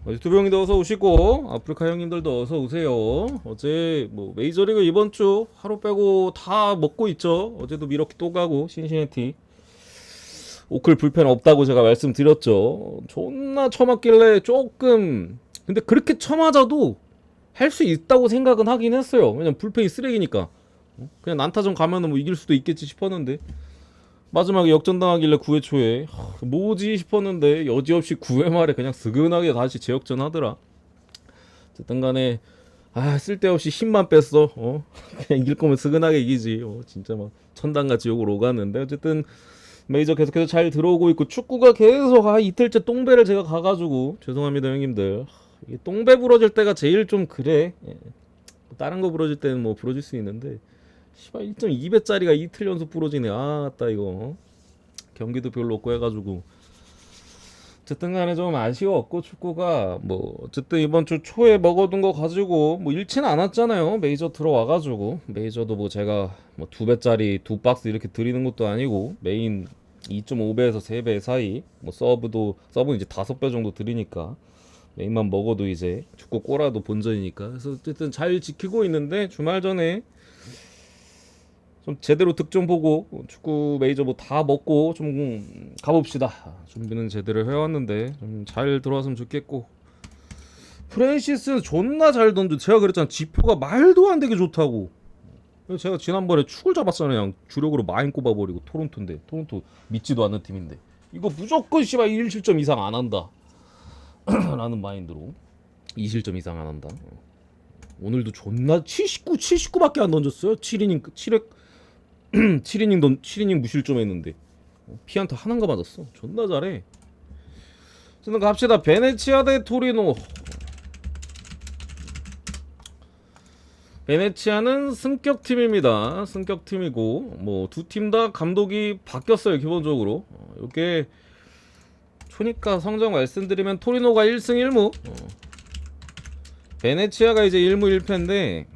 유튜브 형님도 어서 오시고 아프리카 형님들도 어서 오세요. 어제 뭐 메이저리그 이번 주 하루 빼고 다 먹고 있죠. 어제도 미러키 또 가고 신시내티 오클 불펜 없다고 제가 말씀드렸죠. 존나 처맞길래 조금 근데 그렇게 처맞아도 할 수 있다고 생각은 하긴 했어요. 왜냐면 불펜이 쓰레기니까 그냥 난타전 가면은 뭐 이길 수도 있겠지 싶었는데 마지막에 역전당하길래 9회 초에 뭐지 싶었는데 여지없이 9회 말에 그냥 스근하게 다시 재역전 하더라. 어쨌든 간에 쓸데없이 힘만 뺐어. 그냥 이길 거면 스근하게 이기지. 진짜 막 천당같이 욕을 오갔는데 어쨌든 메이저 계속해서 잘 들어오고 있고 축구가 계속 이틀째 똥배를 제가 가가지고 죄송합니다 형님들. 이게 똥배 부러질 때가 제일 좀 그래. 다른 거 부러질 때는 뭐 부러질 수 있는데 씨발 1.2배짜리가 이틀 연속 부러지네. 아따 이거 경기도 별로 없고 해가지고 어쨌든 간에 좀 아쉬웠고 축구가 뭐 어쨌든 이번 주 초에 먹어둔 거 가지고 뭐 잃지는 않았잖아요. 메이저 들어와가지고 메이저도 뭐 제가 뭐 2배짜리 2박스 이렇게 드리는 것도 아니고 메인 2.5배에서 3배 사이 뭐 서브는 이제 5배 정도 드리니까 메인만 먹어도 이제 축구 꼬라도 본전이니까 그래서 어쨌든 잘 지키고 있는데 주말 전에 좀 제대로 득점 보고 축구 메이저 뭐 다 먹고 좀 가봅시다. 준비는 제대로 해왔는데 좀 잘 들어왔으면 좋겠고 프랜시스 존나 잘 던져. 제가 그랬잖아 지표가 말도 안 되게 좋다고. 제가 지난번에 축을 잡았잖아요. 그냥 주력으로 마인 꼽아버리고 토론토인데 토론토 믿지도 않는 팀인데 이거 무조건 씨발 1실점 이상 안 한다 라는 마인드로 2실점 이상 안 한다. 오늘도 존나 79밖에 안 던졌어요. 7이닝 무실점 했는데 피안타 하나인가 맞았어. 존나 잘해. 저는 갑시다. 베네치아 대 토리노. 베네치아는 승격팀입니다. 승격팀이고 뭐 두 팀 다 감독이 바뀌었어요. 기본적으로 이게 초니까 성적 말씀드리면 토리노가 1승 1무 베네치아가 이제 1무 1패인데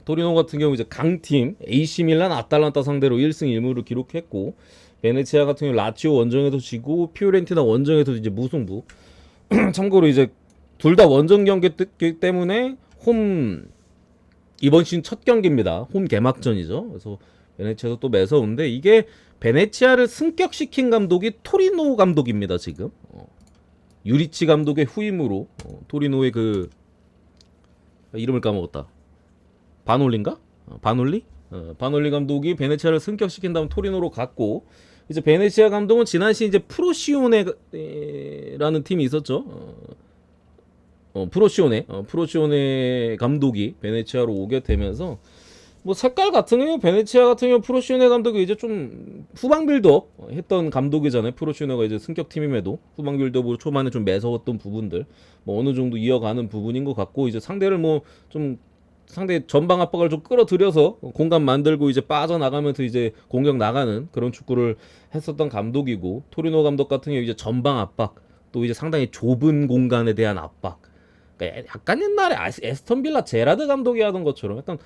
토리노 같은 경우 이제 강팀 AC 밀란 아탈란타 상대로 1승 1무를 기록했고 베네치아 같은 경우 라치오 원정에서 지고 피오렌티나 원정에서 이제 무승부. 참고로 이제 둘 다 원정 경기이기 때문에 이번 시즌 첫 경기입니다. 홈 개막전이죠. 그래서 베네치아도 또 매서운데 이게 베네치아를 승격시킨 감독이 토리노 감독입니다. 지금 유리치 감독의 후임으로 토리노의 그 이름을 까먹었다. 바놀리인가? 바놀리 감독이 베네치아를 승격시킨 다음 토리노로 갔고 이제 베네치아 감독은 지난 시즌 이제 프로시오네라는 팀이 있었죠. 프로시오네 감독이 베네치아로 오게 되면서 뭐 색깔 같은 경우 베네치아 같은 경우 프로시오네 감독이 이제 좀 후방 빌드업 했던 감독이잖아요. 프로시오네가 이제 승격팀임에도 후방 빌드업으로 초반에 좀 매서웠던 부분들 뭐 어느 정도 이어가는 부분인 것 같고 이제 상대를 뭐 좀 상대 전방 압박을 좀 끌어들여서 공간 만들고 이제 빠져나가면서 이제 공격 나가는 그런 축구를 했었던 감독이고 토리노 감독 같은 경우 이제 전방 압박 또 이제 상당히 좁은 공간에 대한 압박. 그러니까 약간 옛날에 에스턴 빌라 제라드 감독이 하던 것처럼 약간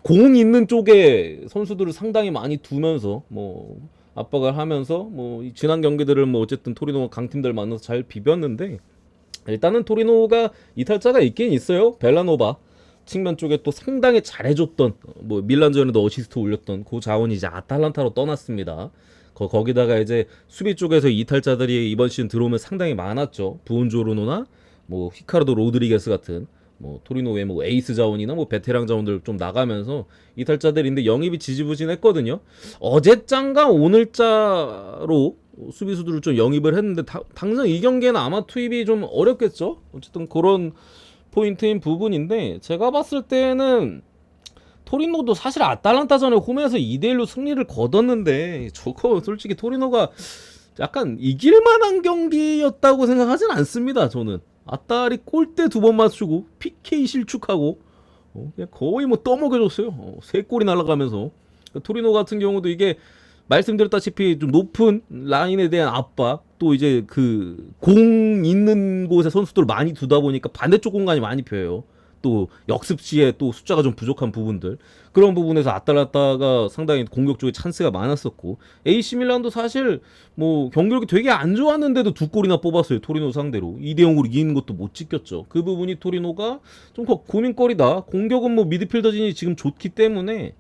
공 있는 쪽에 선수들을 상당히 많이 두면서 뭐 압박을 하면서 뭐 지난 경기들을 뭐 어쨌든 토리노가 강팀들 만나서 잘 비볐는데 일단은 토리노가 이탈자가 있긴 있어요. 벨라노바 측면 쪽에 또 상당히 잘해줬던 뭐 밀란전에도 어시스트 올렸던 그 자원이 이제 아탈란타로 떠났습니다. 거기다가 이제 수비 쪽에서 이탈자들이 이번 시즌 들어오면 상당히 많았죠. 부온조르노나 뭐 히카르도 로드리게스 같은 뭐 토리노의 뭐 에이스 자원이나 뭐 베테랑 자원들 좀 나가면서 이탈자들인데 영입이 지지부진했거든요. 어제짱과 오늘자로 수비수들을 좀 영입을 했는데 당장 이 경기에는 아마 투입이 좀 어렵겠죠. 어쨌든 그런 포인트인 부분인데 제가 봤을 때는 토리노도 사실 아탈란타전에 홈에서 2대1로 승리를 거뒀는데 저거 솔직히 토리노가 약간 이길만한 경기였다고 생각하진 않습니다. 저는 아따리 골대 2번 맞추고 PK 실축하고 그냥 거의 뭐 떠먹여줬어요. 3골이 날아가면서 토리노 같은 경우도 이게 말씀드렸다시피 좀 높은 라인에 대한 압박 또 이제 그 공 있는 곳에 선수들을 많이 두다 보니까 반대쪽 공간이 많이 비어요. 또 역습 시에 또 숫자가 좀 부족한 부분들, 그런 부분에서 아탈란타가 상당히 공격 쪽에 찬스가 많았었고, AC 밀란도 사실 뭐 경기력이 되게 안 좋았는데도 두 골이나 뽑았어요. 토리노 상대로 2대0으로 이기는 것도 못 지켰죠. 그 부분이 토리노가 좀 고민거리다. 공격은 뭐 미드필더진이 지금 좋기 때문에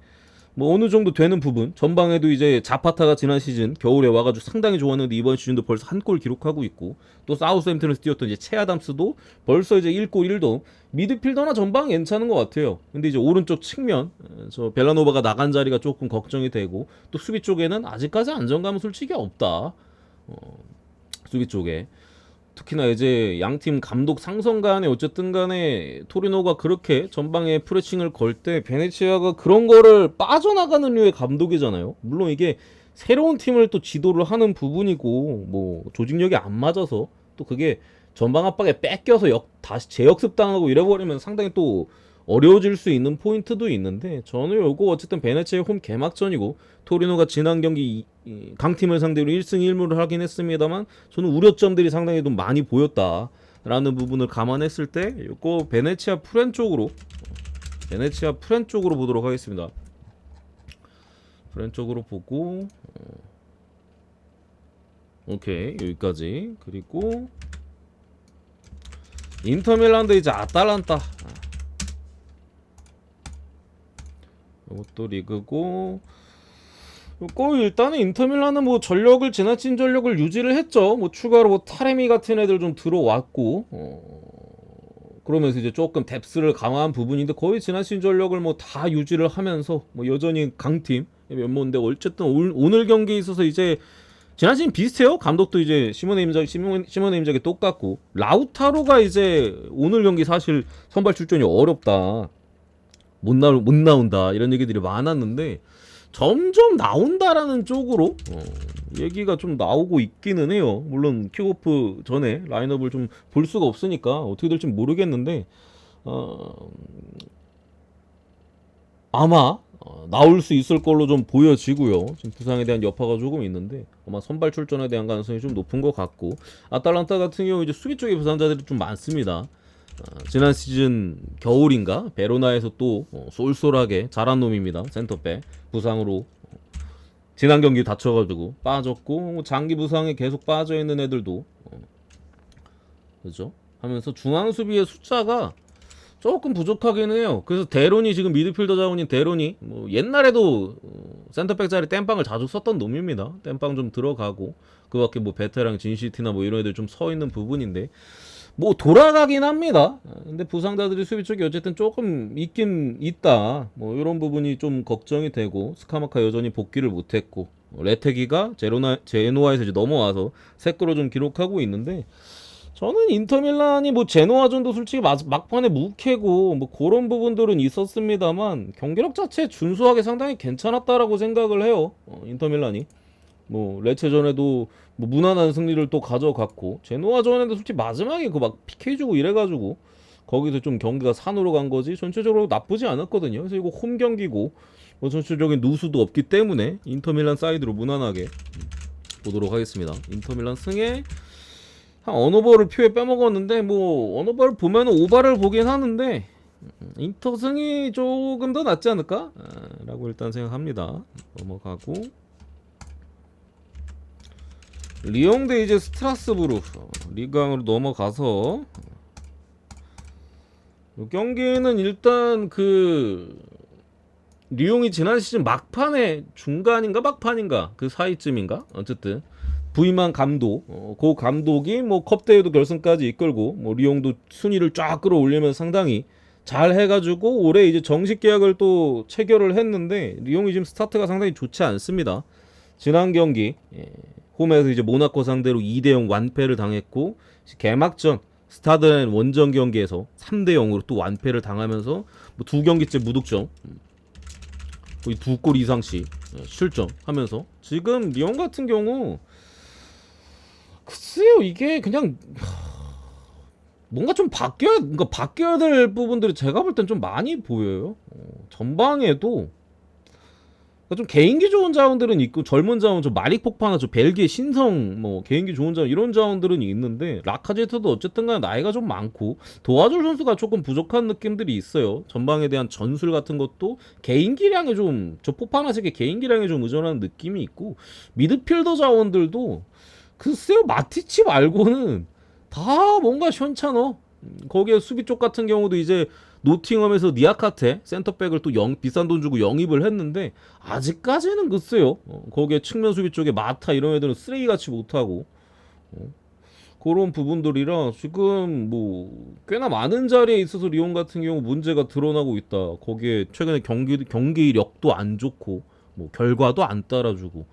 뭐 어느 정도 되는 부분, 전방에도 이제 자파타가 지난 시즌 겨울에 와가지고 상당히 좋았는데 이번 시즌도 벌써 한 골 기록하고 있고, 또 사우스햄튼에서 뛰었던 이제 체 아담스도 벌써 이제 1골 1도, 미드필더나 전방 괜찮은 것 같아요. 근데 이제 오른쪽 측면 저 벨라노바가 나간 자리가 조금 걱정이 되고, 또 수비 쪽에는 아직까지 안정감은 솔직히 없다. 수비 쪽에 특히나 이제 양팀 감독 상성 간에 어쨌든 간에 토리노가 그렇게 전방에 프레싱을 걸 때 베네치아가 그런 거를 빠져나가는 류의 감독이잖아요. 물론 이게 새로운 팀을 또 지도를 하는 부분이고 뭐 조직력이 안 맞아서 또 그게 전방 압박에 뺏겨서 다시 재역습 당하고 이래버리면 상당히 또 어려워질 수 있는 포인트도 있는데, 저는 요거 어쨌든 베네치아의 홈 개막전이고 토리노가 지난 경기 강팀을 상대로 1승 1무를 하긴 했습니다만, 저는 우려점들이 상당히 좀 많이 보였다라는 부분을 감안했을 때 요거 베네치아 프렌 쪽으로 보도록 하겠습니다. 프렌 쪽으로 보고 오케이, 여기까지. 그리고 인터밀란 대 이제 아탈란타, 이것도 리그고, 일단은 인터밀란은 뭐 전력을 지나친 전력을 유지를 했죠. 뭐 추가로 뭐 타레미 같은 애들 좀 들어왔고, 그러면서 이제 조금 뎁스를 강화한 부분인데 거의 지나친 전력을 뭐 다 유지를 하면서 뭐 여전히 강팀 면모인데, 어쨌든 오늘 경기에 있어서 이제 지난 시즌 비슷해요. 감독도 이제 시모네 임작이 똑같고, 라우타로가 이제 오늘 경기 사실 선발 출전이 어렵다, 못 나온다 이런 얘기들이 많았는데 점점 나온다라는 쪽으로 얘기가 좀 나오고 있기는 해요. 물론 킥오프 전에 라인업을 좀 볼 수가 없으니까 어떻게 될지 모르겠는데 아마 나올 수 있을 걸로 좀 보여지고요. 지금 부상에 대한 여파가 조금 있는데 아마 선발 출전에 대한 가능성이 좀 높은 것 같고, 아탈란타 같은 경우 이제 수비 쪽에 부상자들이 좀 많습니다. 지난 시즌 겨울인가 베로나에서 또 쏠쏠하게 잘한 놈입니다. 센터백 부상으로 지난 경기 다쳐가지고 빠졌고, 장기 부상에 계속 빠져있는 애들도 그죠 하면서 중앙 수비의 숫자가 조금 부족하긴 해요. 그래서 데론이 지금 미드필더 자원인 데론이 뭐 옛날에도 센터백 자리 땜빵을 자주 썼던 놈입니다. 땜빵 좀 들어가고, 그 밖에 뭐 베테랑 진시티나 뭐 이런 애들 좀 서 있는 부분인데 뭐 돌아가긴 합니다. 근데 부상자들이 수비 쪽에 어쨌든 조금 있긴 있다. 뭐 이런 부분이 좀 걱정이 되고, 스카마카 여전히 복귀를 못했고, 레테기가 제노아에서 이제 넘어와서 3골을 좀 기록하고 있는데, 저는 인터밀란이 뭐 제노아전도 솔직히 막판에 무캐고 뭐 그런 부분들은 있었습니다만 경기력 자체 준수하게 상당히 괜찮았다라고 생각을 해요. 인터밀란이 뭐 레체전에도 뭐 무난한 승리를 또 가져갔고, 제노아전에도 솔직히 마지막에 그 막 PK 주고 이래가지고 거기서 좀 경기가 산으로 간 거지 전체적으로 나쁘지 않았거든요. 그래서 이거 홈 경기고 뭐 전체적인 누수도 없기 때문에 인터밀란 사이드로 무난하게 보도록 하겠습니다. 인터밀란 승에 한 언어버를 표에 빼먹었는데, 뭐 언어버를 보면은 오바를 보긴 하는데 인터 승이 조금 더 낫지 않을까? 라고 일단 생각합니다. 넘어가고 리옹 대 이제 스트라스부르 리그왕으로 넘어가서, 이 경기는 일단 그 리옹이 지난 시즌 막판에 중간인가 막판인가 그 사이쯤인가 어쨌든 부임한 감독, 그 감독이 뭐 컵대회도 결승까지 이끌고 뭐 리옹도 순위를 쫙 끌어올리면 상당히 잘 해가지고 올해 이제 정식 계약을 또 체결을 했는데, 리옹이 지금 스타트가 상당히 좋지 않습니다. 지난 경기 홈에서 이제 모나코 상대로 2대0 완패를 당했고, 개막전 스타드렌 원정 경기에서 3대0으로 또 완패를 당하면서 뭐 2경기째 무득점, 거의 2골 이상씩 실점하면서 지금 리옹 같은 경우 글쎄요, 이게 그냥 뭔가 좀 바뀌어야 될 부분들이 제가 볼 땐 좀 많이 보여요. 전방에도 좀 개인기 좋은 자원들은 있고 젊은 자원, 저 마릭 폭파나 저 벨기에 신성 뭐 개인기 좋은 자원 이런 자원들은 있는데 라카제트도 어쨌든간에 나이가 좀 많고 도와줄 선수가 조금 부족한 느낌들이 있어요. 전방에 대한 전술 같은 것도 개인기량에 좀 저 폭파나식의 개인기량에 좀 의존하는 느낌이 있고 미드필더 자원들도 글쎄요 마티치 말고는 다 뭔가 시원찮어. 거기에 수비 쪽 같은 경우도 이제 노팅엄에서 니아카테 센터백을 또 비싼 돈 주고 영입을 했는데 아직까지는 글쎄요. 거기에 측면 수비 쪽에 마타 이런 애들은 쓰레기같이 못하고 그런 부분들이라 지금 뭐 꽤나 많은 자리에 있어서 리옹 같은 경우 문제가 드러나고 있다. 거기에 최근에 경기력도 안 좋고 뭐 결과도 안 따라주고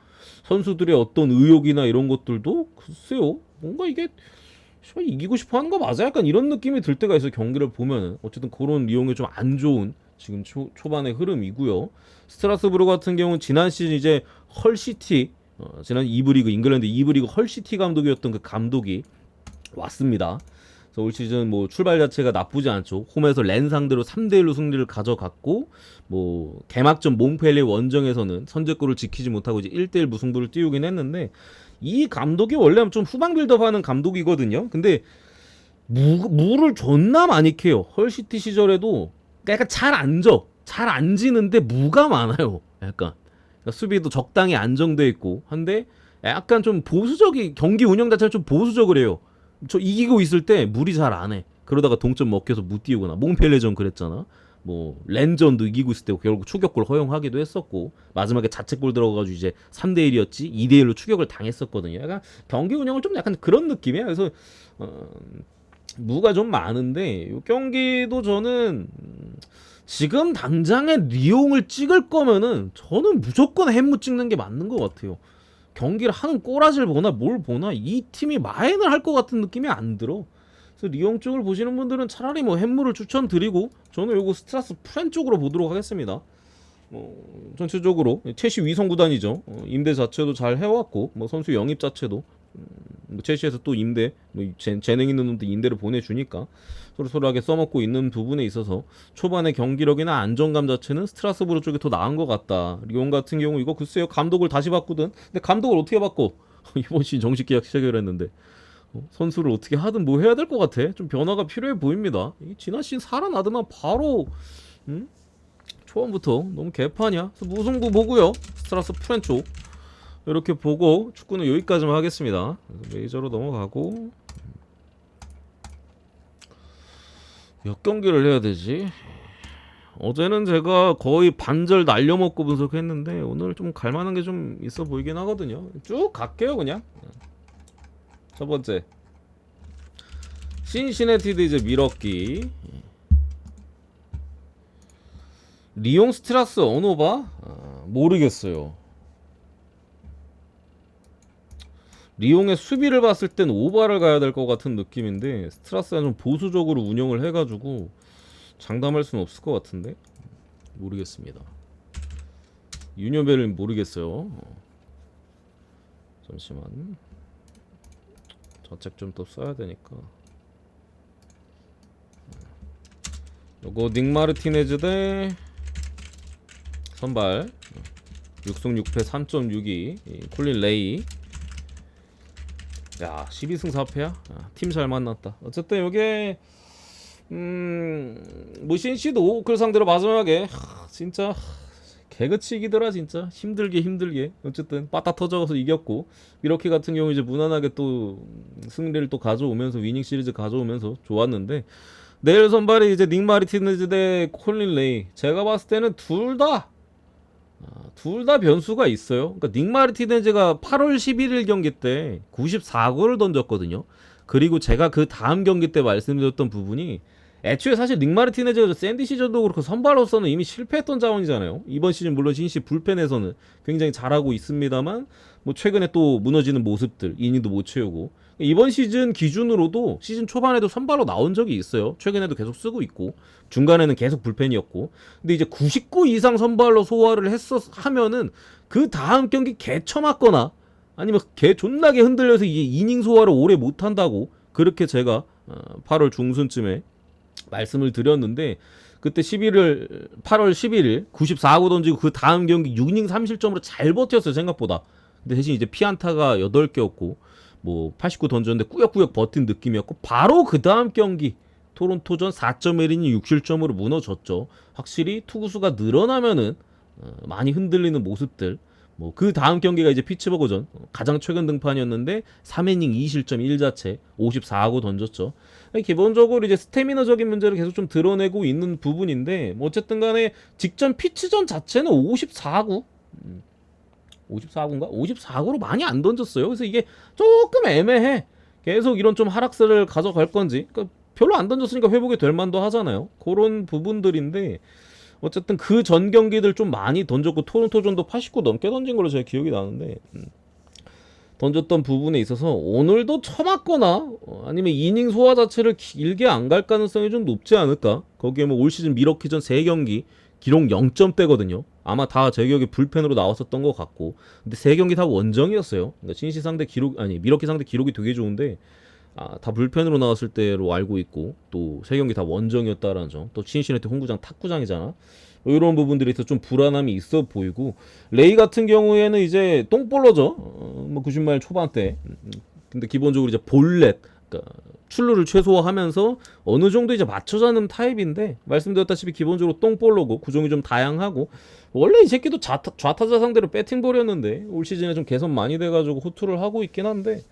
선수들의 어떤 의욕이나 이런 것들도 글쎄요. 뭔가 이게 이기고 싶어 하는 거 맞아? 약간 이런 느낌이 들 때가 있어 경기를 보면은. 어쨌든 그런 리옹의 좀 안 좋은 지금 초반의 흐름이고요. 스트라스부르 같은 경우는 지난 시즌 이제 헐시티 지난 2부 리그 잉글랜드 2부 리그 헐시티 감독이었던 그 감독이 왔습니다. 그래서 올 시즌 뭐 출발 자체가 나쁘지 않죠. 홈에서 렌 상대로 3대1로 승리를 가져갔고 뭐 개막전 몽펠레 원정에서는 선제골을 지키지 못하고 이제 1대1 무승부를 띄우긴 했는데 이 감독이 원래 좀 후방 빌드업하는 감독이거든요. 근데 무를 존나 많이 캐요. 헐시티 시절에도 약간 잘 앉아. 잘 앉지는데 무가 많아요. 약간 그러니까 수비도 적당히 안정돼 있고 한데 약간 좀 보수적이 경기 운영 자체가 좀 보수적을 해요. 저 이기고 있을 때 무리 잘 안 해. 그러다가 동점 먹혀서 무 띄우거나 몽펠레전 그랬잖아. 뭐 렌전도 이기고 있을 때 결국 추격골 허용하기도 했었고 마지막에 자책골 들어가가지고 이제 3대1이었지 2대1로 추격을 당했었거든요. 약간 경기 운영을 좀 약간 그런 느낌이야. 그래서 무가 좀 많은데 이 경기도 저는 지금 당장에 리옹을 찍을 거면은 저는 무조건 햄무 찍는 게 맞는 것 같아요. 경기를 하는 꼬라지를 보나 뭘 보나 이 팀이 마인을 할 것 같은 느낌이 안 들어. 그래서 리옹 쪽을 보시는 분들은 차라리 뭐 햄무를 추천드리고 저는 요거 스트라스 프렌 쪽으로 보도록 하겠습니다. 전체적으로 첼시 위성 구단이죠. 임대 자체도 잘 해왔고 뭐 선수 영입 자체도 뭐 첼시에서 또 임대 뭐 재능 있는 놈들 임대를 보내주니까 서로서로하게 써먹고 있는 부분에 있어서 초반의 경기력이나 안정감 자체는 스트라스부르 쪽이 더 나은 것 같다. 리옹 같은 경우 이거 글쎄요 감독을 다시 바꾸든 근데 감독을 어떻게 바꿔 이번 시즌 정식 계약 시작을 했는데 선수를 어떻게 하든 뭐 해야 될 것 같아. 좀 변화가 필요해 보입니다. 지난 시즌 살아나더만 바로 초반부터 너무 개판이야. 그래서 무승부 보고요. 스트라스 프렌 쪽 이렇게 보고 축구는 여기까지만 하겠습니다. 메이저로 넘어가고 몇 경기를 해야 되지? 어제는 제가 거의 반절 날려먹고 분석했는데 오늘 좀 갈만한 게 좀 있어 보이긴 하거든요. 쭉 갈게요 그냥. 첫 번째 신시내티드 이제 밀었기 리옹 스트라스 언오바? 모르겠어요. 리옹의 수비를 봤을 땐 오바를 가야 될 것 같은 느낌인데 스트라스가 좀 보수적으로 운영을 해가지고 장담할 수는 없을 것 같은데 모르겠습니다. 유니언벨은 모르겠어요. 잠시만 저책 좀 또 써야 되니까 요거 닉 마르티네즈 대 선발 6승 6패 3.62 콜린 레이 야 12승 4패야? 팀 잘 만났다. 어쨌든 요게 뭐 신시도 오클 상대로 마지막에 진짜 개그치기더라 진짜 힘들게 어쨌든 빠따 터져서 이겼고 미러키 같은 경우 이제 무난하게 또 승리를 또 가져오면서 위닝 시리즈 가져오면서 좋았는데 내일 선발이 이제 닉 마르티네즈 대 콜린 레이 제가 봤을 때는 둘 다 변수가 있어요. 그러니까 닉 마르티네즈가 8월 11일 경기 때 94골을 던졌거든요. 그리고 제가 그 다음 경기 때 말씀드렸던 부분이 애초에 사실 닉 마르티네즈가 샌디 시즌도 그렇고 선발로서는 이미 실패했던 자원이잖아요. 이번 시즌 물론 신시 불펜에서는 굉장히 잘하고 있습니다만 뭐 최근에 또 무너지는 모습들 이닝도 못 채우고 이번 시즌 기준으로도 시즌 초반에도 선발로 나온 적이 있어요. 최근에도 계속 쓰고 있고 중간에는 계속 불펜이었고 근데 이제 99 이상 선발로 소화를 하면은 그 다음 경기 개 쳐맞거나 아니면 개 존나게 흔들려서 이게 이닝 소화를 오래 못한다고 그렇게 제가 8월 중순쯤에 말씀을 드렸는데 그때 8월 11일 94구 던지고 그 다음 경기 6이닝 3실점으로 잘 버텼어요, 생각보다. 근데 대신 이제 피안타가 8개였고 뭐 89 던졌는데 꾸역꾸역 버틴 느낌이었고, 바로 그 다음 경기 토론토전 4.1이닝 6실점으로 무너졌죠. 확실히 투구수가 늘어나면은 많이 흔들리는 모습들. 뭐 그 다음 경기가 이제 피츠버그전, 가장 최근 등판이었는데 3이닝 2실점 1자체 54구 던졌죠. 기본적으로 이제 스태미너적인 문제를 계속 좀 드러내고 있는 부분인데, 뭐 어쨌든 간에 직전 피츠전 자체는 54구 54구인가? 54구로 많이 안 던졌어요. 그래서 이게 조금 애매해. 계속 이런 좀 하락세를 가져갈 건지. 그러니까 별로 안 던졌으니까 회복이 될 만도 하잖아요. 그런 부분들인데, 어쨌든 그 전 경기들 좀 많이 던졌고 토론토전도 89 넘게 던진 걸로 제가 기억이 나는데, 던졌던 부분에 있어서 오늘도 쳐맞거나 아니면 이닝 소화 자체를 길게 안 갈 가능성이 좀 높지 않을까. 거기에 뭐 올 시즌 미러키전 3경기 기록 0점대거든요. 아마 다 제 기억에 불펜으로 나왔었던 것 같고, 근데 3경기 다 원정이었어요. 그러니까 신시 상대 기록, 아니 미러키 상대 기록이 되게 좋은데 다 불펜으로 나왔을 때로 알고 있고, 또 3경기 다 원정이었다라는 점, 또 신시내티 홈구장 탁구장이잖아. 뭐 이런 부분들이 있어 좀 불안함이 있어 보이고, 레이 같은 경우에는 이제 똥볼러죠. 뭐 90마일 초반대. 근데 기본적으로 이제 볼넷, 그러니까 출루를 최소화하면서 어느 정도 이제 맞춰자는 타입인데, 말씀드렸다시피 기본적으로 똥볼러고 구종이 좀 다양하고, 원래 이 새끼도 좌타자 상대로 배팅볼이었는데 올 시즌에 좀 개선 많이 돼가지고 호투를 하고 있긴 한데,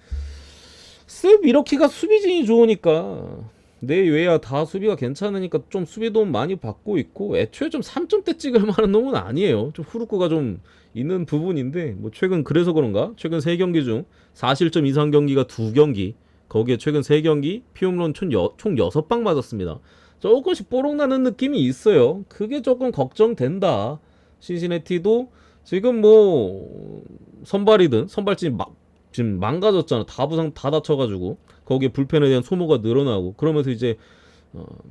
미러키가 수비진이 좋으니까 내 외야 다 수비가 괜찮으니까 좀 수비 도움 많이 받고 있고, 애초에 좀 3점대 찍을 만한 놈은 아니에요. 좀 후루꾸가 좀 있는 부분인데, 뭐 최근 그래서 그런가 최근 3경기 중 4실점 이상 경기가 2경기, 거기에 최근 3경기 피홈런 총 6방 맞았습니다. 조금씩 뽀록나는 느낌이 있어요. 그게 조금 걱정된다. 신시내티도 지금 뭐 선발이든 선발진이 지금 망가졌잖아. 다 부상 다 다쳐가지고 거기에 불펜에 대한 소모가 늘어나고, 그러면서 이제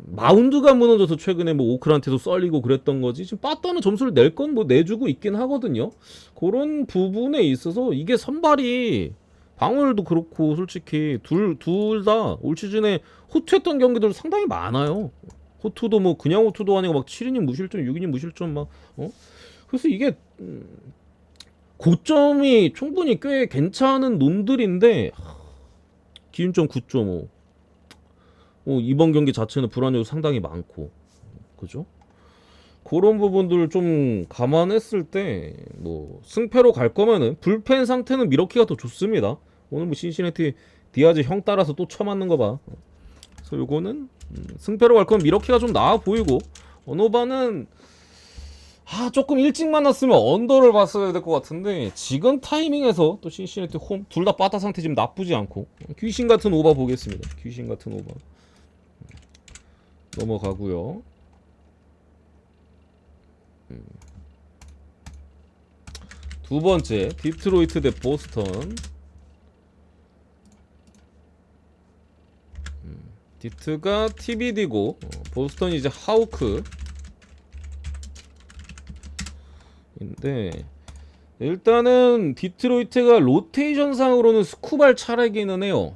마운드가 무너져서 최근에 뭐 오클한테도 썰리고 그랬던 거지. 지금 빠따는 점수를 낼 건 뭐 내주고 있긴 하거든요. 그런 부분에 있어서 이게 선발이 방울도 그렇고 솔직히 둘 다 올 시즌에 호투했던 경기들 상당히 많아요. 호투도 뭐 그냥 호투도 아니고 막 7이닝 무실점 6이닝 무실점 막 그래서 이게 고점이 충분히 꽤 괜찮은 놈들인데 기준점 9.5. 이번 경기 자체는 불안해도 상당히 많고, 그죠? 그런 부분들을 좀 감안했을 때 뭐 승패로 갈 거면은 불펜 상태는 미러키가 더 좋습니다. 오늘 뭐 신시내티 디아즈 형 따라서 또 쳐맞는 거 봐. 그래서 요거는 승패로 갈 거면 미러키가 좀 나아 보이고, 어노바는 조금 일찍 만났으면 언더를 봤어야 될 것 같은데, 지금 타이밍에서 또 신시내티 홈 둘 다 빠따 상태 지금 나쁘지 않고, 귀신 같은 오바 보겠습니다. 귀신 같은 오바 넘어가고요. 두 번째 디트로이트 대 보스턴. 디트가 TBD고 보스턴이 이제 하우크. 인데 일단은 디트로이트가 로테이션상으로는 스쿠발 차례기는 해요.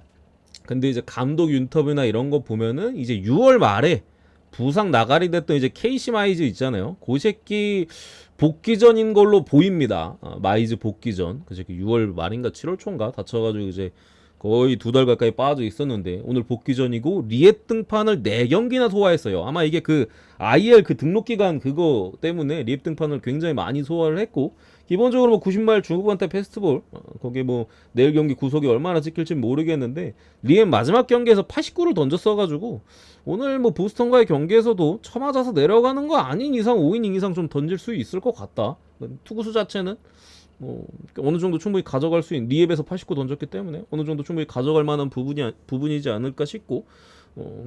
근데 이제 감독 인터뷰나 이런 거 보면은 이제 6월 말에 부상 나가리 됐던 이제 케이시 마이즈 있잖아요. 그 새끼 복귀전인 걸로 보입니다. 마이즈 복귀전. 그 새끼 6월 말인가 7월 초인가 다쳐가지고 이제 거의 2달 가까이 빠져 있었는데 오늘 복귀전이고, 리엣 등판을 4경기나 소화했어요. 아마 이게 그 IL 그 등록 기간 그거 때문에 리엣 등판을 굉장히 많이 소화를 했고, 기본적으로 뭐 90마일 중후반대 페스티벌 거기에 뭐 내일 경기 구속이 얼마나 찍힐지 모르겠는데, 리엣 마지막 경기에서 89를 던졌어가지고 오늘 뭐 보스턴과의 경기에서도 쳐맞아서 내려가는 거 아닌 이상 5이닝 이상 좀 던질 수 있을 것 같다. 투구수 자체는 뭐 어느 정도 충분히 가져갈 수 있는, 리앱에서 89 던졌기 때문에 어느 정도 충분히 가져갈 만한 부분이지 않을까 싶고,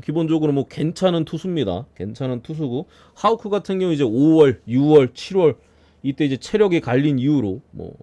기본적으로 뭐 괜찮은 투수입니다. 괜찮은 투수고, 하우크 같은 경우 이제 5월, 6월, 7월 이때 이제 체력이 갈린 이후로 뭐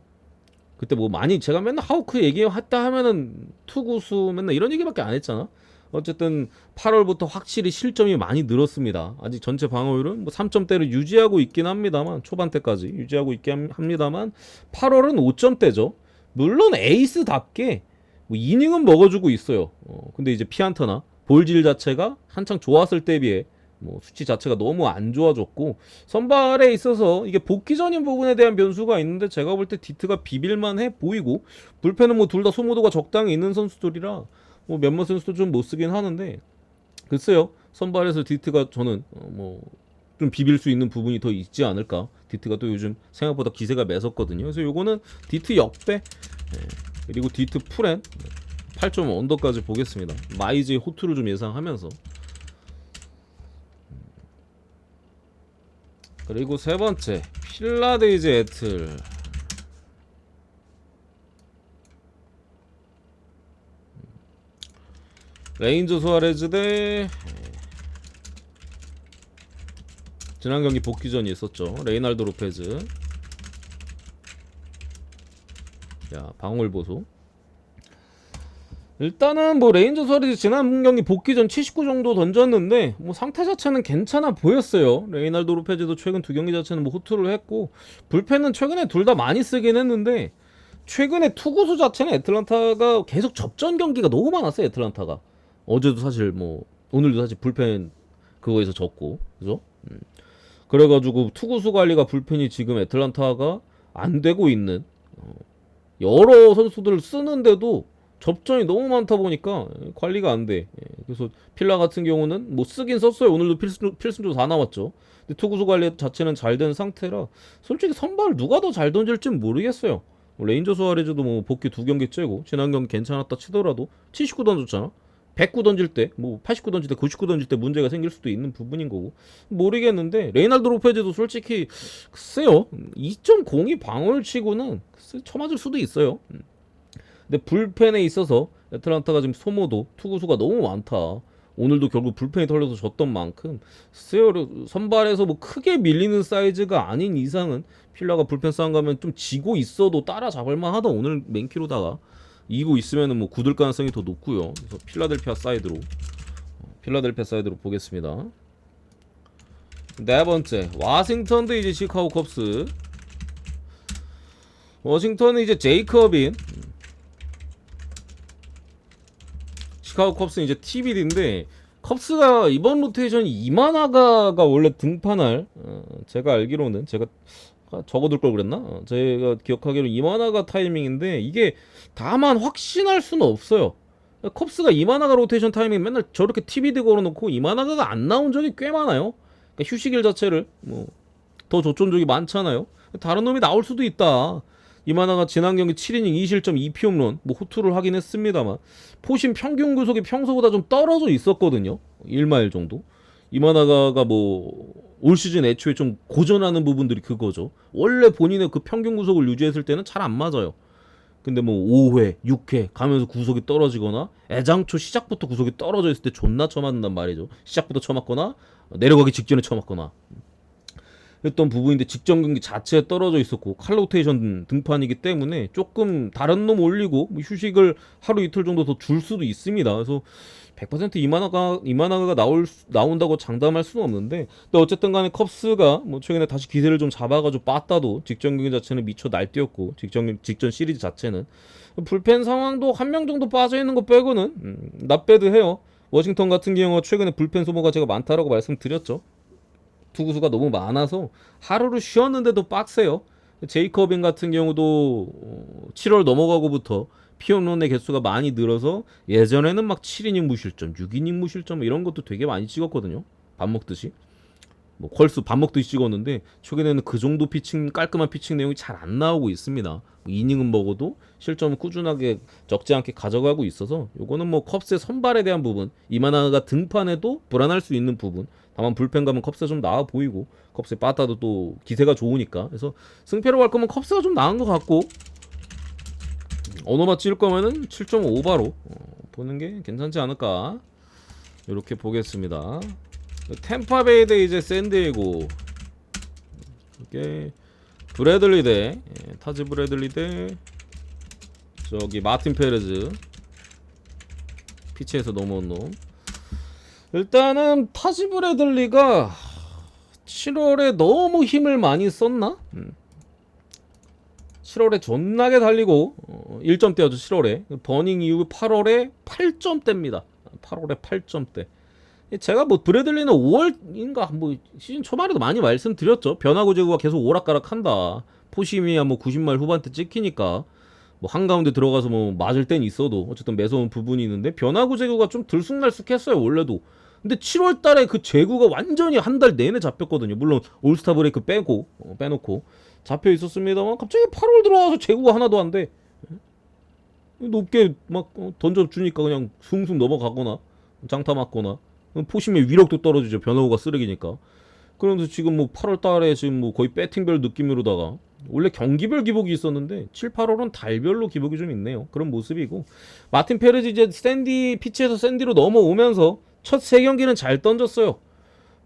그때 뭐 많이 제가 맨날 하우크 얘기했다 하면은 투구수 맨날 이런 얘기밖에 안 했잖아. 어쨌든 8월부터 확실히 실점이 많이 늘었습니다. 아직 전체 방어율은 뭐 3점대를 유지하고 있긴 합니다만, 초반대까지 유지하고 있긴 합니다만 8월은 5점대죠. 물론 에이스답게 뭐 이닝은 먹어주고 있어요. 근데 이제 피안타나 볼질 자체가 한창 좋았을 때에 비해 뭐 수치 자체가 너무 안 좋아졌고 선발에 있어서 이게 복귀전인 부분에 대한 변수가 있는데 제가 볼 때 디트가 비빌만해 보이고 불펜은 뭐 둘 다 소모도가 적당히 있는 선수들이라 뭐 몇몇 선수도 좀 못 쓰긴 하는데 글쎄요 선발에서 디트가 저는 뭐 좀 비빌 수 있는 부분이 더 있지 않을까. 디트가 또 요즘 생각보다 기세가 매섭거든요. 그래서 요거는 디트 역대 그리고 디트 풀엔 8점 언더까지 보겠습니다. 마이즈의 호투를 좀 예상하면서. 그리고 세 번째 필라데이즈 애틀. 레인저 수아레즈 대 지난 경기 복귀전이 있었죠. 레이날도 로페즈. 야, 방울 보소. 일단은 뭐 레인저 수아레즈 지난 경기 복귀전 79 정도 던졌는데 뭐 상태 자체는 괜찮아 보였어요. 레이날도 로페즈도 최근 두 경기 자체는 뭐 호투를 했고 불펜은 최근에 둘 다 많이 쓰긴 했는데 최근에 투구수 자체는 애틀란타가 계속 접전 경기가 너무 많았어요. 애틀란타가 어제도 사실 뭐 오늘도 사실 불펜 그거에서 졌고 그죠? 그래가지고 투구수 관리가 불펜이 지금 애틀란타가 안 되고 있는 여러 선수들을 쓰는데도 접전이 너무 많다 보니까 관리가 안 돼. 그래서 필라 같은 경우는 뭐 쓰긴 썼어요. 오늘도 필승조 다 나왔죠. 근데 투구수 관리 자체는 잘 된 상태라 솔직히 선발 누가 더 잘 던질지 모르겠어요. 레인저 수아레즈도 뭐 복귀 두 경기 째고 지난 경기 괜찮았다 치더라도 79 던졌잖아. 109 던질 때, 뭐 89 던질 때, 99 던질 때 문제가 생길 수도 있는 부분인 거고 모르겠는데 레이날도 로페즈도 솔직히 글쎄요 2.02 방울치고는 글쎄 쳐맞을 수도 있어요. 근데 불펜에 있어서 애틀란타가 지금 소모도 투구수가 너무 많다. 오늘도 결국 불펜이 털려서 졌던 만큼 글쎄요 선발에서 뭐 크게 밀리는 사이즈가 아닌 이상은 필라가 불펜 싸움 가면 좀 지고 있어도 따라잡을 만하다. 오늘 맨키로다가 이기고 있으면은 뭐 굳을 가능성이 더 높고요. 그래서 필라델피아 사이드로 보겠습니다. 네 번째 워싱턴 대 이제 시카고 컵스. 워싱턴은 이제 제이컵인, 시카고 컵스는 이제 TBD인데 컵스가 이번 로테이션 이마나가가 원래 등판할 제가 알기로는 제가 적어둘 걸 그랬나? 제가 기억하기로 이마나가 타이밍인데 이게 다만 확신할 수는 없어요. 컵스가 이마나가 로테이션 타이밍 맨날 저렇게 TBD 걸어놓고 이마나가가 안 나온 적이 꽤 많아요. 그러니까 휴식일 자체를 뭐 더 조점 적이 많잖아요. 다른 놈이 나올 수도 있다. 이마나가 지난 경기 7이닝 2실점 2피홈런 뭐 호투를 하긴 했습니다만 포심 평균 구속이 평소보다 좀 떨어져 있었거든요. 1마일 정도. 이마나가가 뭐 올 시즌 애초에 좀 고전하는 부분들이 그거죠. 원래 본인의 그 평균 구속을 유지했을 때는 잘 안 맞아요. 근데 뭐 5회, 6회 가면서 구속이 떨어지거나 애장초 시작부터 구속이 떨어져 있을 때 존나 쳐맞는단 말이죠. 시작부터 쳐맞거나 내려가기 직전에 쳐맞거나 했던 부분인데 직전 경기 자체에 떨어져 있었고 칼로테이션 등판이기 때문에 조금 다른 놈 올리고 휴식을 하루 이틀 정도 더 줄 수도 있습니다. 그래서 100% 이마나가가 나온다고 장담할 수는 없는데 근데 어쨌든 간에 컵스가 뭐 최근에 다시 기세를 좀 잡아가지고 빠따도 직전 경기 자체는 미쳐 날뛰었고 직전 시리즈 자체는 불펜 상황도 한 명 정도 빠져있는 거 빼고는 낫배드해요. 워싱턴 같은 경우 최근에 불펜 소모가 제가 많다라고 말씀드렸죠. 투구수가 너무 많아서 하루를 쉬었는데도 빡세요. 제이컵인 같은 경우도 7월 넘어가고부터 피홈런의 개수가 많이 늘어서 예전에는 막 7이닝 무실점, 6이닝 무실점 이런 것도 되게 많이 찍었거든요. 밥 먹듯이. 뭐 컬스 밥 먹듯이 찍었는데 최근에는 그 정도 피칭 깔끔한 피칭 내용이 잘 안 나오고 있습니다. 이닝은 먹어도 실점은 꾸준하게 적지 않게 가져가고 있어서 요거는 뭐 컵스의 선발에 대한 부분 이마나가 등판에도 불안할 수 있는 부분 다만 불펜 가면 컵스가 좀 나아 보이고 컵스의 빠따도 또 기세가 좋으니까 그래서 승패로 갈 거면 컵스가 좀 나은 것 같고 언어마 찔 거면은 7.5바로 보는 게 괜찮지 않을까 이렇게 보겠습니다. 템파베이 대 이제 샌디에고 이게 브래들리 대 타지 브래들리 대 저기 마틴 페레즈 피치에서 넘어온 놈. 일단은 타지 브래들리가 7월에 너무 힘을 많이 썼나? 7월에 존나게 달리고 1점대였죠. 7월에 버닝 이후 8월에 8점대입니다. 8월에 8점대. 제가 뭐 브래들리는 5월인가 뭐 시즌 초반에도 많이 말씀드렸죠. 변화구 제구가 계속 오락가락한다. 포심이야 뭐 90말 후반대 찍히니까 뭐 한가운데 들어가서 뭐 맞을 땐 있어도 어쨌든 매서운 부분이 있는데 변화구 제구가 좀 들쑥날쑥했어요 원래도. 근데 7월 달에 그 제구가 완전히 한 달 내내 잡혔거든요. 물론 올스타 브레이크 빼고 빼놓고 잡혀 있었습니다만 갑자기 8월 들어와서 제구가 하나도 안 돼. 높게 막 던져주니까 그냥 숭숭 넘어가거나 장타 맞거나 포심의 위력도 떨어지죠. 변화구가 쓰레기니까. 그러면서 지금 뭐 8월 달에 지금 뭐 거의 배팅별 느낌으로다가 원래 경기별 기복이 있었는데 7, 8월은 달별로 기복이 좀 있네요. 그런 모습이고 마틴 페레즈 이제 샌디 피치에서 샌디로 넘어오면서 첫 세 경기는 잘 던졌어요.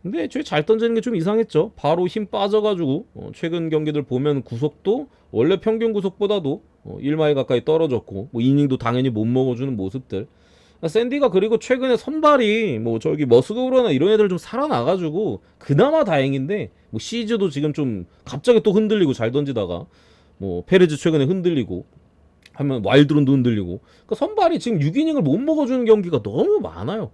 근데 애초에 잘 던지는 게 좀 이상했죠. 바로 힘 빠져가지고 최근 경기들 보면 구속도 원래 평균 구속보다도 1마일 가까이 떨어졌고 뭐 이닝도 당연히 못 먹어주는 모습들. 샌디가 그리고 최근에 선발이 뭐 저기 머스그로나 이런 애들 좀 살아나가지고 그나마 다행인데 뭐 시즈도 지금 좀 갑자기 또 흔들리고 잘 던지다가 뭐 페레즈 최근에 흔들리고 하면 와일드론도 흔들리고 그러니까 선발이 지금 6이닝을 못 먹어주는 경기가 너무 많아요.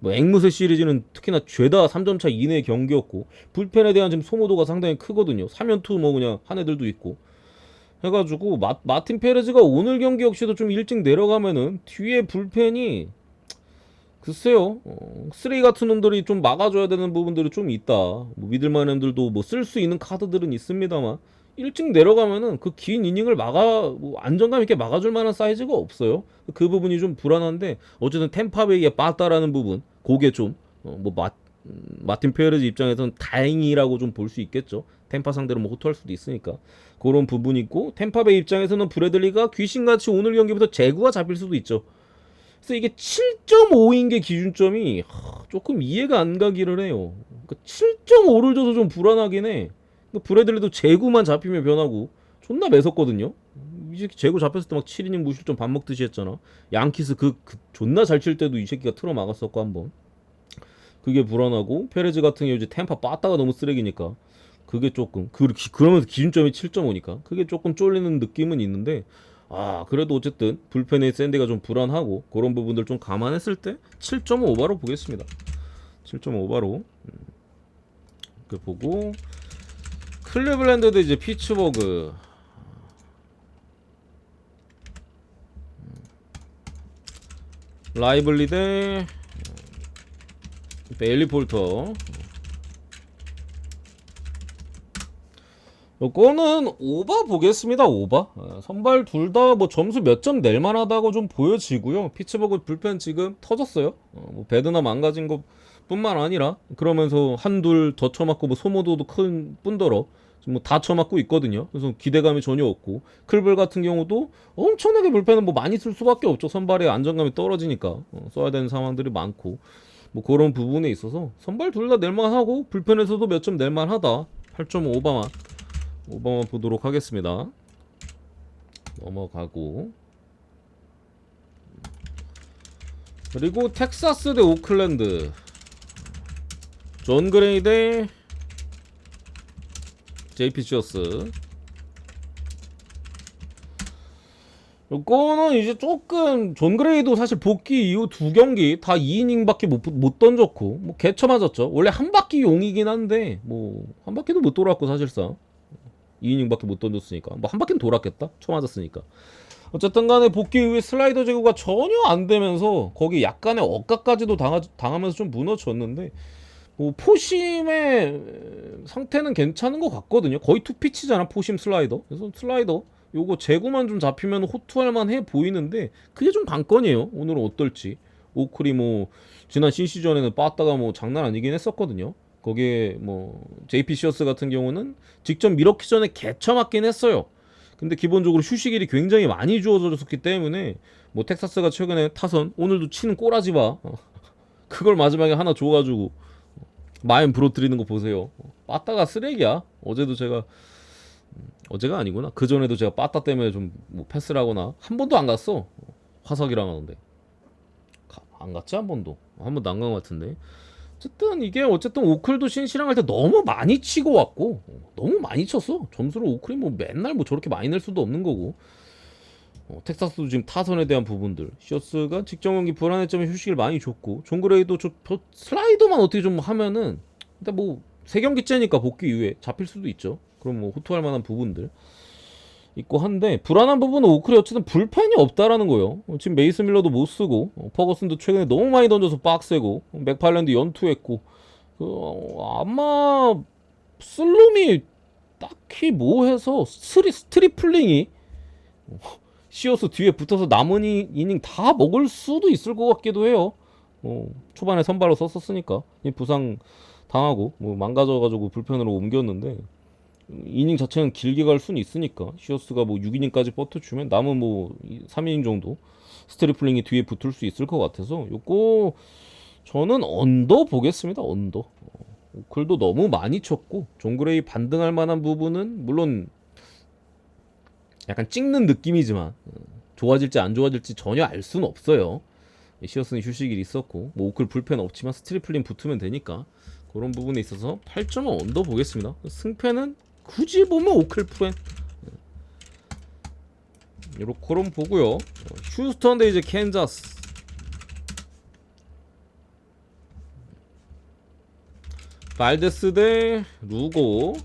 뭐 앵무새 시리즈는 특히나 죄다 3점차 이내의 경기였고 불펜에 대한 지금 소모도가 상당히 크거든요. 3연투 뭐 그냥 한 애들도 있고 해가지고 마틴 페레즈가 오늘 경기 역시도 좀 일찍 내려가면은 뒤에 불펜이 글쎄요 쓰레기 같은 놈들이 좀 막아줘야 되는 부분들이 좀 있다. 뭐 믿을만한 놈들도 뭐 쓸 수 있는 카드들은 있습니다만 일찍 내려가면은 그 긴 이닝을 뭐 안정감 있게 막아줄 만한 사이즈가 없어요. 그 부분이 좀 불안한데 어쨌든 템파베이에 빠따라는 부분 그게 좀 마틴 페레즈 입장에서는 다행이라고 좀 볼 수 있겠죠. 템파 상대로 뭐 호투할 수도 있으니까 그런 부분이 있고 템파베이 입장에서는 브래들리가 귀신같이 오늘 경기부터 제구가 잡힐 수도 있죠. 그래서 이게 7.5인 게 기준점이 조금 이해가 안 가기를 해요. 그러니까 7.5를 줘서 좀 불안하긴 해. 브래들리도 제구만 잡히면 변하고 존나 매섭거든요. 이 새끼 제구 잡혔을 때 막 7이닝 무실점 밥 먹듯이 했잖아. 양키스 그 존나 잘 칠 때도 이 새끼가 틀어 막았었고 한번. 그게 불안하고 페레즈 같은 경우 이제 템파 빠따가 너무 쓰레기니까 그게 조금 그러면서 기준점이 7.5니까 그게 조금 쫄리는 느낌은 있는데 그래도 어쨌든 불펜의 샌디가 좀 불안하고 그런 부분들 좀 감안했을 때 7.5바로 보겠습니다. 7.5바로 그 보고 클리블랜드도 이제 피츠버그 라이블리 대 베일리 폴터. 요거는 오바 보겠습니다. 오바. 선발 둘 다 뭐 점수 몇 점 낼 만하다고 좀 보여지고요. 피츠버그 불펜 지금 터졌어요. 뭐 배드나 망가진 것 뿐만 아니라 그러면서 한둘 더 쳐맞고 뭐 소모도도 큰 뿐더러 뭐 다 쳐맞고 있거든요. 그래서 기대감이 전혀 없고 클블 같은 경우도 엄청나게 불펜은 뭐 많이 쓸 수밖에 없죠. 선발의 안정감이 떨어지니까 써야 되는 상황들이 많고 뭐 그런 부분에 있어서 선발 둘 다 낼만하고 불펜에서도 몇 점 낼만하다. 8.5오바만 보도록 하겠습니다. 넘어가고 그리고 텍사스 대 오클랜드 존 그레이 대 JP 시어스. 이거는 이제 조금 존 그레이도 사실 복귀 이후 두 경기 다 2이닝밖에 못 던졌고 뭐 개쳐 맞았죠. 원래 한 바퀴 용이긴 한데 뭐 한 바퀴도 못 돌았고 사실상 2이닝밖에 못 던졌으니까 뭐 한 바퀴는 돌았겠다. 쳐 맞았으니까. 어쨌든 간에 복귀 이후에 슬라이더 제구가 전혀 안 되면서 거기 약간의 억까까지도 당하면서 좀 무너졌는데 뭐 포심의 상태는 괜찮은 것 같거든요. 거의 투피치잖아 포심 슬라이더. 그래서 슬라이더 요거 제구만 좀 잡히면 호투할 만해 보이는데 그게 좀 관건이에요. 오늘은 어떨지. 오클이 뭐 지난 신시즌에는 빠따가 뭐 장난 아니긴 했었거든요. 거기에 뭐 JP 시어스 같은 경우는 직접 밀었기 전에 개쳐 맞긴 했어요. 근데 기본적으로 휴식일이 굉장히 많이 주어졌기 때문에 뭐 텍사스가 최근에 타선 오늘도 치는 꼬라지 봐. 그걸 마지막에 하나 줘가지고 마인 부러뜨리는 거 보세요. 빠따가 쓰레기야. 어제가 아니구나. 그 전에도 제가 빠따 때문에 좀 뭐 패스를 하거나 한 번도 안 갔어. 화석이랑 하는데 안 갔지 한 번도 안 간 것 같은데. 어쨌든 오클도 신시랑 할 때 너무 많이 치고 왔고 너무 많이 쳤어. 점수를 오클이 뭐 맨날 뭐 저렇게 많이 낼 수도 없는 거고 텍사스도 지금 타선에 대한 부분들, 시어스가 직전 경기 불안했점에 휴식을 많이 줬고, 존 그레이도 슬라이더만 어떻게 좀 하면은, 근데 뭐 3경기째니까 복귀 이후에 잡힐 수도 있죠. 그럼 뭐 호투할 만한 부분들 있고 한데, 불안한 부분은 오클이 어쨌든 불펜이 없다라는 거예요. 지금 메이스 밀러도 못 쓰고, 퍼거슨도 최근에 너무 많이 던져서 빡세고, 맥팔랜드 연투했고, 아마 슬롬이 딱히 뭐 해서 스트리플링이 시어스 뒤에 붙어서 남은 이닝 다 먹을 수도 있을 것 같기도 해요. 초반에 선발로 썼었으니까 부상 당하고 뭐 망가져가지고 불펜으로 옮겼는데, 이닝 자체는 길게 갈 수는 있으니까 시어스가 뭐 6이닝까지 버텨주면 남은 뭐 3이닝 정도 스트리플링이 뒤에 붙을 수 있을 것 같아서 요거 저는 언더 보겠습니다. 언더. 오클도 너무 많이 쳤고 존 그레이 반등할 만한 부분은 물론 약간 찍는 느낌이지만 좋아질지 안 좋아질지 전혀 알 수는 없어요. 시어스는 휴식이 있었고 뭐 오클 불펜 없지만 스트리플링 붙으면 되니까 그런 부분에 있어서 8.5 언더 보겠습니다. 승패는 굳이 보면 오클 프렌 요런 보고요. 휴스턴 대 이제 캔자스. 발데스 대 루고.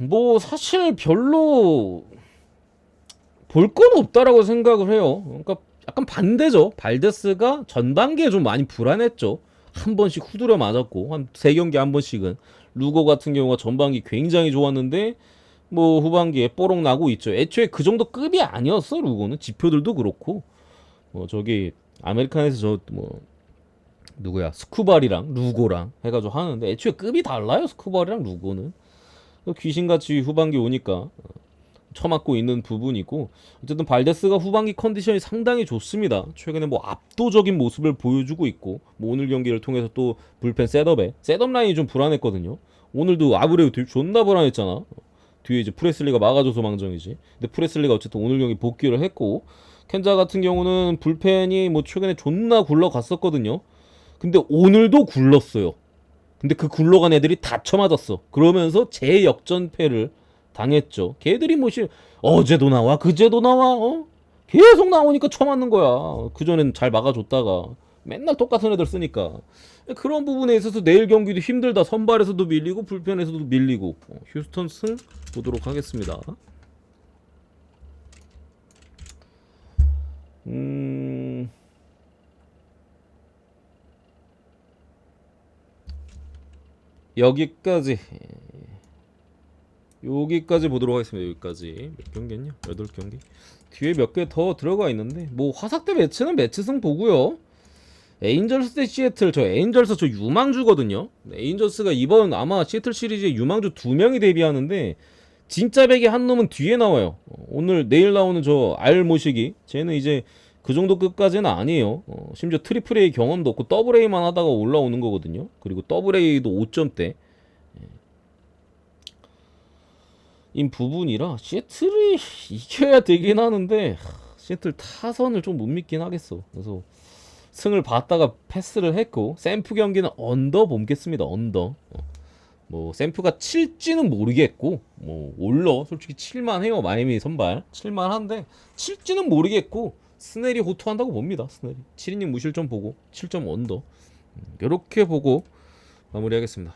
뭐 사실 별로 볼 건 없다라고 생각을 해요. 그러니까 약간 반대죠. 발데스가 전반기에 좀 많이 불안했죠. 한 번씩 후드려 맞았고 한 3경기 한 번씩은. 루거 같은 경우가 전반기 굉장히 좋았는데 뭐 후반기에 뽀록 나고 있죠. 애초에 그 정도 급이 아니었어. 루거는 지표들도 그렇고 저기 아메리칸에서 저 뭐 누구야 스쿠발이랑 루고랑 해가지고 하는데 애초에 급이 달라요. 스쿠발이랑 루고는 귀신같이 후반기 오니까 처맞고 있는 부분이고, 어쨌든 발데스가 후반기 컨디션이 상당히 좋습니다. 최근에 뭐 압도적인 모습을 보여주고 있고, 뭐 오늘 경기를 통해서 또 불펜 셋업 라인이 좀 불안했거든요. 오늘도 아브레우 존나 불안했잖아. 뒤에 이제 프레슬리가 막아줘서 망정이지. 근데 프레슬리가 어쨌든 오늘 경기 복귀를 했고, 켄자 같은 경우는 불펜이 뭐 최근에 존나 굴러갔었거든요. 근데 오늘도 굴렀어요. 근데 그 굴러간 애들이 다 쳐맞았어. 그러면서 재역전패를 당했죠. 걔들이 어제도 나와 그제도 나와 계속 나오니까 쳐맞는 거야. 그전엔 잘 막아줬다가 맨날 똑같은 애들 쓰니까 그런 부분에 있어서 내일 경기도 힘들다. 선발에서도 밀리고 불펜에서도 밀리고. 휴스턴 승 보도록 하겠습니다. 여기까지 보도록 하겠습니다. 여기까지 몇 경기였냐? 8경기. 뒤에 몇 개 더 들어가 있는데 뭐 화삭대 매치는 매치승 보고요. 에인절스 대 시애틀. 저 에인절스 저 유망주거든요. 에인절스가 이번 아마 시애틀 시리즈에 유망주 2명이 데뷔하는데 진짜 백이 한 놈은 뒤에 나와요. 내일 나오는 저 알 모시기 쟤는 이제 그 정도 급까지는 아니에요. 심지어 트리플 A 경험도 없고 더블 A만 하다가 올라오는 거거든요. 그리고 더블 A도 5점대 인 부분이라 시애틀이 이겨야 되긴 하는데 시애틀 타선을 좀 못 믿긴 하겠어. 그래서 승을 봤다가 패스를 했고, 샘프 경기는 언더 보겠습니다. 언더. 뭐 샘프가 칠지는 모르겠고 뭐 올러 솔직히 칠만 해요. 마이애미 선발 칠만 한데 칠지는 모르겠고 스넬이 호투한다고 봅니다. 스넬이 7이닝 무실점 보고 7점 언더. 이렇게 보고 마무리하겠습니다.